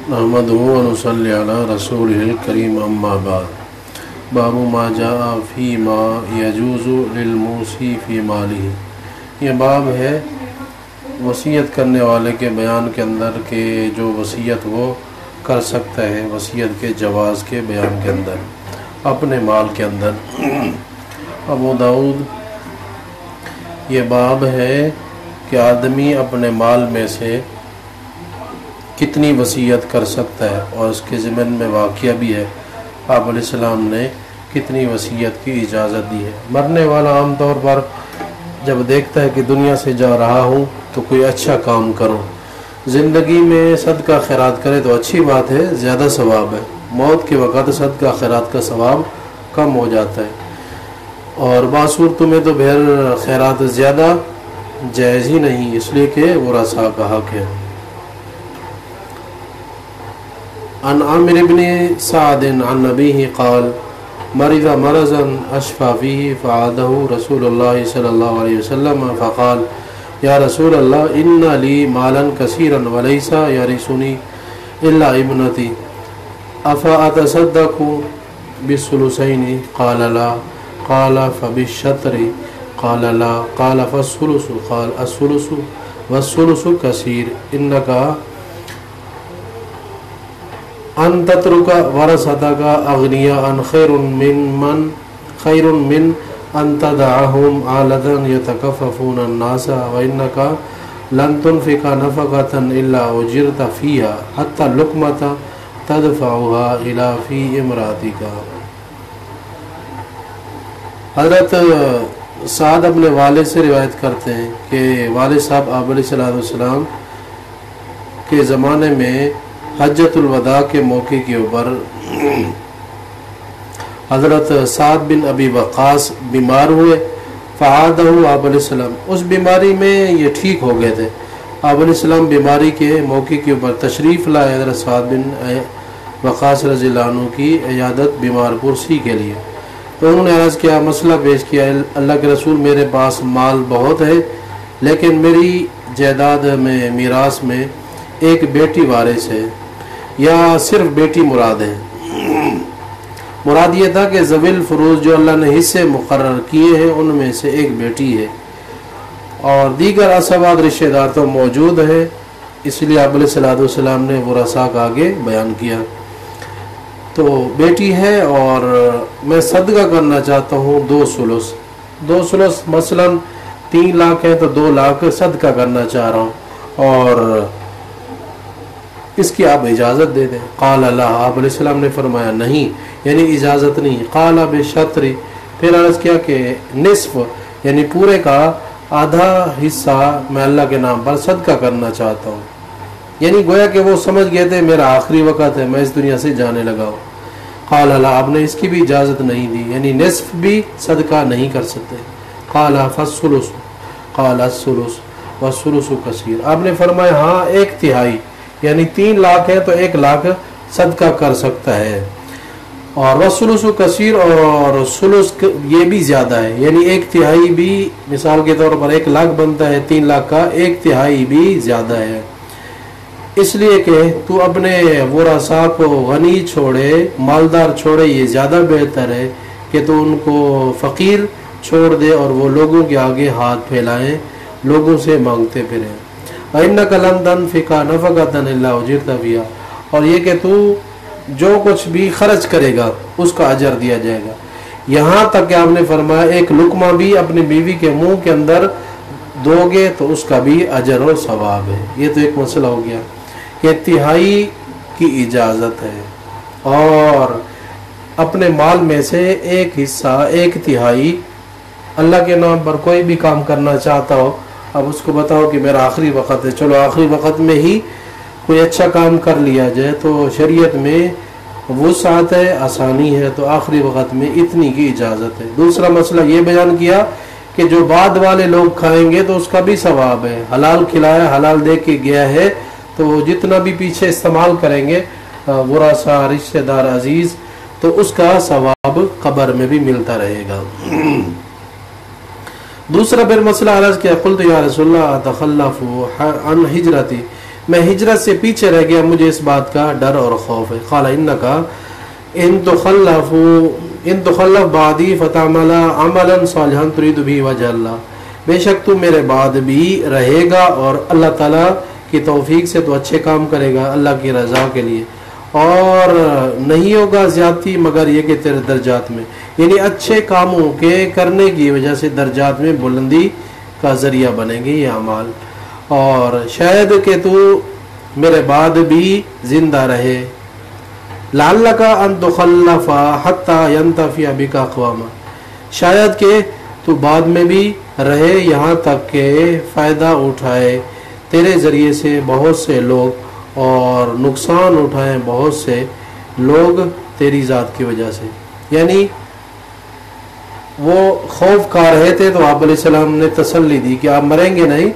نحمده ونصلي على رسوله الكريم اما بعد باب ما جاء فی ما یجوز للموصی فی ماله. یہ باب ہے وصیت کرنے والے کے بیان کے اندر کہ جو وصیت وہ کر سکتا ہے، وصیت کے جواز کے بیان کے اندر اپنے مال کے اندر. ابو داؤد یہ باب ہے کہ آدمی اپنے مال میں سے کتنی وصیت کر سکتا ہے، اور اس کے ضمن میں واقعہ بھی ہے آپ علیہ السلام نے کتنی وصیت کی اجازت دی ہے. مرنے والا عام طور پر جب دیکھتا ہے کہ دنیا سے جا رہا ہوں تو کوئی اچھا کام کرو، زندگی میں صدقہ خیرات کرے تو اچھی بات ہے، زیادہ ثواب ہے. موت کے وقت صدقہ خیرات کا ثواب کم ہو جاتا ہے، اور بعض صورتوں میں تو بہر خیرات زیادہ جائز ہی نہیں، اس لیے کہ ورثاء کا حق ہے. عن عامر بن سعد عن نبیہ قال مرض مرضا اشفى فيه فعاده رسول الله صلی اللہ علیہ وسلم فقال یا رسول اللہ ان لی مالا کثیرا وليس يرثني الا ابنتي افاتصدق بالثلثين قال لا قال فبالشطر قال لا قال فالثلث قال الثلث والثلث كثير انك ان تترک ورثتک اغنیاء خیر من ان تدعهم عالة یتکففون الناس وانک لن تنفق نفقة الا اجرت فیها حتى لقمة تدفعها الى فی امراتک. حضرت سعد اپنے والد سے روایت کرتے ہیں کہ والد صاحب آپ علیہ السلام کے زمانے میں حجۃ الوداع کے موقع کے اوپر حضرت سعد بن ابی وقاص بیمار ہوئے. فعادہ آپ علیہ السلام اس بیماری میں یہ ٹھیک ہو گئے تھے. آپ علیہ السلام بیماری کے موقع کے اوپر تشریف لائے حضرت سعد بن وقاص رضی اللہ عنہ کی عیادت بیمار پرسی کے لیے. تو انہوں نے عرض کیا، مسئلہ پیش کیا، اللہ کے رسول میرے پاس مال بہت ہے لیکن میری جائیداد میں میراث میں ایک بیٹی وارث ہے، یا صرف بیٹی مراد ہے. مراد یہ تھا کہ ذوی الفروض جو اللہ نے حصے مقرر کیے ہیں ان میں سے ایک بیٹی ہے، اور دیگر عصبات رشتہ دار تو موجود ہیں. اس لیے آپ علیہ السلام نے ورثاء کا آگے بیان کیا. تو بیٹی ہے اور میں صدقہ کرنا چاہتا ہوں 2 ثلث مثلا 3 لاکھ ہے تو 2 لاکھ صدقہ کرنا چاہ رہا ہوں، اور اس کی آپ اجازت دے دیں. قال اللہ آپ علیہ السلام نے فرمایا نہیں، یعنی اجازت نہیں. قال بالشطر پھر عرض کیا کہ نصف یعنی پورے کا آدھا حصہ میں اللہ کے نام پر صدقہ کرنا چاہتا ہوں. یعنی گویا کہ وہ سمجھ گئے تھے میرا آخری وقت ہے، میں اس دنیا سے جانے لگا ہوں. قال اللہ آپ نے اس کی بھی اجازت نہیں دی، یعنی نصف بھی صدقہ نہیں کر سکتے. قال فالثلث قال الثلث والثلث کثیر آپ نے فرمایا ہاں 1/3 یعنی 3 لاکھ ہے تو 1 لاکھ صدقہ کر سکتا ہے. اور والثلث کثیر اور ثلث یہ بھی زیادہ ہے، یعنی 1/3 بھی مثال کے طور پر 1 لاکھ بنتا ہے، 3 لاکھ کا 1/3 بھی زیادہ ہے. اس لیے کہ تو اپنے ورثاء کو غنی چھوڑے، مالدار چھوڑے، یہ زیادہ بہتر ہے کہ تو ان کو فقیر چھوڑ دے اور وہ لوگوں کے آگے ہاتھ پھیلائیں، لوگوں سے مانگتے پھریں. وَإِنَّكَ لَن تَنفِقَ نَفَقَةً إِلَّا أُجِرْتَ فِيهَا اور یہ کہ تو جو کچھ بھی خرچ کرے گا اس کا اجر دیا جائے گا. یہاں تک کہ آپ نے فرمایا ایک لقمہ بھی اپنی بیوی کے منہ کے اندر دو گے تو اس کا بھی اجر و ثواب ہے. یہ تو ایک مسئلہ ہو گیا کہ 1/3 کی اجازت ہے، اور اپنے مال میں سے ایک حصہ 1/3 اللہ کے نام پر کوئی بھی کام کرنا چاہتا ہو. اب اس کو بتاؤ کہ میرا آخری وقت ہے، چلو آخری وقت میں ہی کوئی اچھا کام کر لیا جائے، تو شریعت میں وسعت ہے، آسانی ہے، تو آخری وقت میں اتنی کی اجازت ہے. دوسرا مسئلہ یہ بیان کیا کہ جو بعد والے لوگ کھائیں گے تو اس کا بھی ثواب ہے. حلال کھلایا، حلال دے کے گیا ہے، تو جتنا بھی پیچھے استعمال کریں گے ورثاء رشتہ دار عزیز تو اس کا ثواب قبر میں بھی ملتا رہے گا. دوسرا پھر مسئلہ عرض کیا، قلت یا رسول اللہ اتخلف عن ہجرتی، میں ہجرت سے پیچھے رہ گیا، مجھے اس بات کا ڈر اور خوف ہے۔ قال انکا ان تخلف بعدی فتعمل عملا صالحا تريد به وجه اللہ، بے شک تو میرے بعد بھی رہے گا اور اللہ تعالیٰ کی توفیق سے تو اچھے کام کرے گا اللہ کی رضا کے لیے، اور نہیں ہوگا زیادتی مگر یہ کہ تیرے درجات میں، یعنی اچھے کاموں کے کرنے کی وجہ سے درجات میں بلندی کا ذریعہ بنیں گے یہ اعمال، اور شاید کہ تو میرے بعد بھی زندہ رہے، لعلک ان تخلف حتی ینتفع بک اقوام، شاید کہ تو بعد میں بھی رہے یہاں تک کہ فائدہ اٹھائے تیرے ذریعے سے بہت سے لوگ، اور نقصان اٹھائیں بہت سے لوگ تیری ذات کی وجہ سے۔ یعنی وہ خوف کھا رہے تھے تو آپ علیہ السلام نے تسلی دی کہ آپ مریں گے نہیں،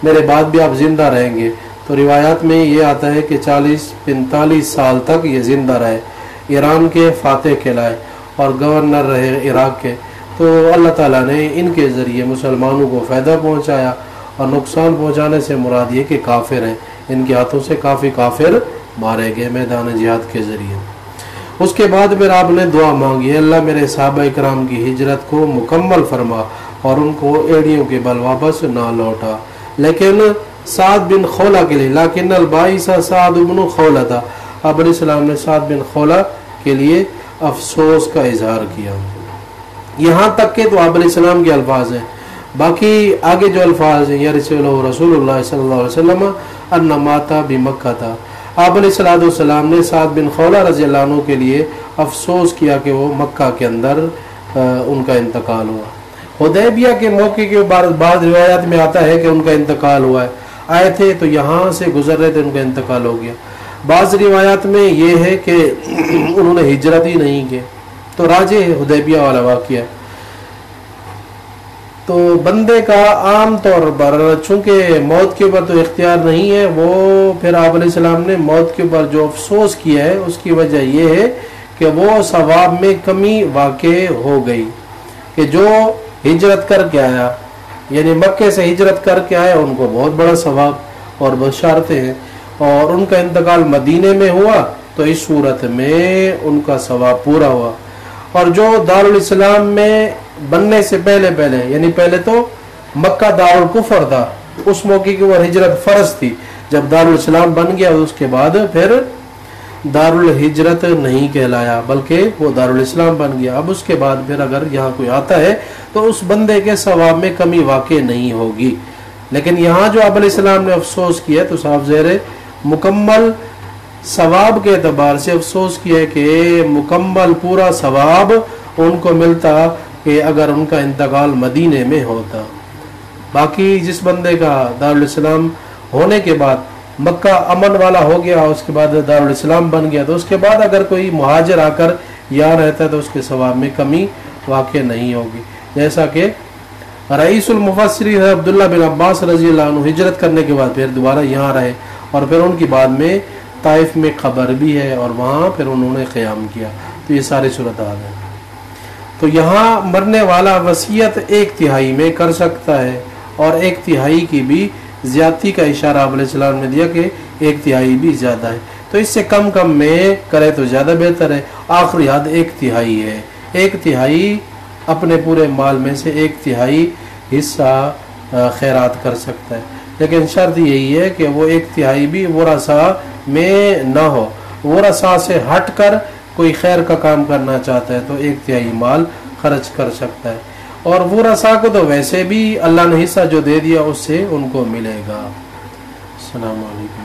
میرے بعد بھی آپ زندہ رہیں گے۔ تو روایات میں یہ آتا ہے کہ 40-45 سال تک یہ زندہ رہے، ایران کے فاتح کہلائے اور گورنر رہے عراق کے۔ تو اللہ تعالیٰ نے ان کے ذریعے مسلمانوں کو فائدہ پہنچایا، اور نقصان پہنچانے سے مراد یہ کہ کافر ہیں، ان کے ہاتھوں سے کافی کافر مارے گئے میدان جہاد کے ذریعے۔ اس کے بعد پھر آپ نے دعا مانگی، اللہ میرے صحابہ اکرام کی ہجرت کو مکمل فرما اور ان کو ایڑیوں کے بل واپس نہ لوٹا۔ لیکن سعد بن خولہ کے لیے، لیکن الباعث سعد بن خولہ تھا، آپ علیہ السلام نے سعد بن خولہ کے لیے افسوس کا اظہار کیا۔ یہاں تک کہ تو آپ علیہ السلام کے الفاظ ہیں، باقی آگے جو الفاظ ہیں، یا رسول اللہ صلی اللہ علیہ وسلم ان مات بمکہ تھا، آپ علیہ السلام نے سعد بن خولہ رضی اللہ عنہ کے لیے افسوس کیا کہ وہ مکہ کے اندر ان کا انتقال ہوا۔ حدیبیہ کے موقع کے بعد روایات میں آتا ہے کہ ان کا انتقال ہوا ہے، آئے تھے تو یہاں سے گزر رہے تھے، ان کا انتقال ہو گیا۔ بعض روایات میں یہ ہے کہ انہوں نے ہجرت ہی نہیں کی، تو راجہ حدیبیہ والا واقعہ۔ تو بندے کا عام طور پر چونکہ موت کے اوپر تو اختیار نہیں ہے، وہ پھر آپ علیہ السلام نے موت کے اوپر جو افسوس کیا ہے اس کی وجہ یہ ہے کہ وہ ثواب میں کمی واقع ہو گئی، کہ جو ہجرت کر کے آیا، یعنی مکے سے ہجرت کر کے آیا، ان کو بہت بڑا ثواب اور بشارتیں ہیں، اور ان کا انتقال مدینے میں ہوا تو اس صورت میں ان کا ثواب پورا ہوا۔ اور جو دارالاسلام میں بننے سے پہلے یعنی پہلے تو مکہ دارالکفر تھا، اس موقع کی وہ ہجرت فرض تھی، جب دارالاسلام بن گیا اس کے بعد پھر دارالہجرت نہیں کہلایا بلکہ وہ دارالاسلام بن گیا۔ اب اس کے بعد پھر اگر یہاں کوئی آتا ہے تو اس بندے کے ثواب میں کمی واقع نہیں ہوگی، لیکن یہاں جو آپ علیہ السلام نے افسوس کیا تو صاحب زیر مکمل ثواب کے اعتبار سے افسوس کیا ہے کہ مکمل پورا ثواب ان کو ملتا کہ اگر ان کا انتقال مدینے میں ہوتا۔ باقی جس بندے کا دارالاسلام ہونے کے بعد مکہ امن والا ہو گیا، اس کے بعد دارالاسلام بن گیا، تو اس کے بعد اگر کوئی مہاجر آ کر یہاں رہتا ہے تو اس کے ثواب میں کمی واقع نہیں ہوگی، جیسا کہ رئیس المفسرین عبداللہ بن عباس رضی اللہ عنہ ہجرت کرنے کے بعد پھر دوبارہ یہاں رہے، اور پھر ان کی بعد میں طائف میں قبر بھی ہے اور وہاں پھر انہوں نے قیام کیا۔ تو یہ ساری صورتحال ہے۔ تو یہاں مرنے والا وصیت 1/3 میں کر سکتا ہے، اور 1/3 کی بھی زیادتی کا اشارہ آپ علیہ السلام نے دیا کہ 1/3 بھی زیادہ ہے، تو اس سے کم میں کرے تو زیادہ بہتر ہے۔ آخری حد 1/3 ہے، 1/3 اپنے پورے مال میں سے 1/3 حصہ خیرات کر سکتا ہے، لیکن شرط یہی ہے کہ وہ 1/3 بھی ورثاء میں نہ ہو، ورثاء سے ہٹ کر کوئی خیر کا کام کرنا چاہتا ہے تو 1/3 مال خرچ کر سکتا ہے، اور ورثاء کو تو ویسے بھی اللہ نے حصہ جو دے دیا اس سے ان کو ملے گا۔ السلام علیکم۔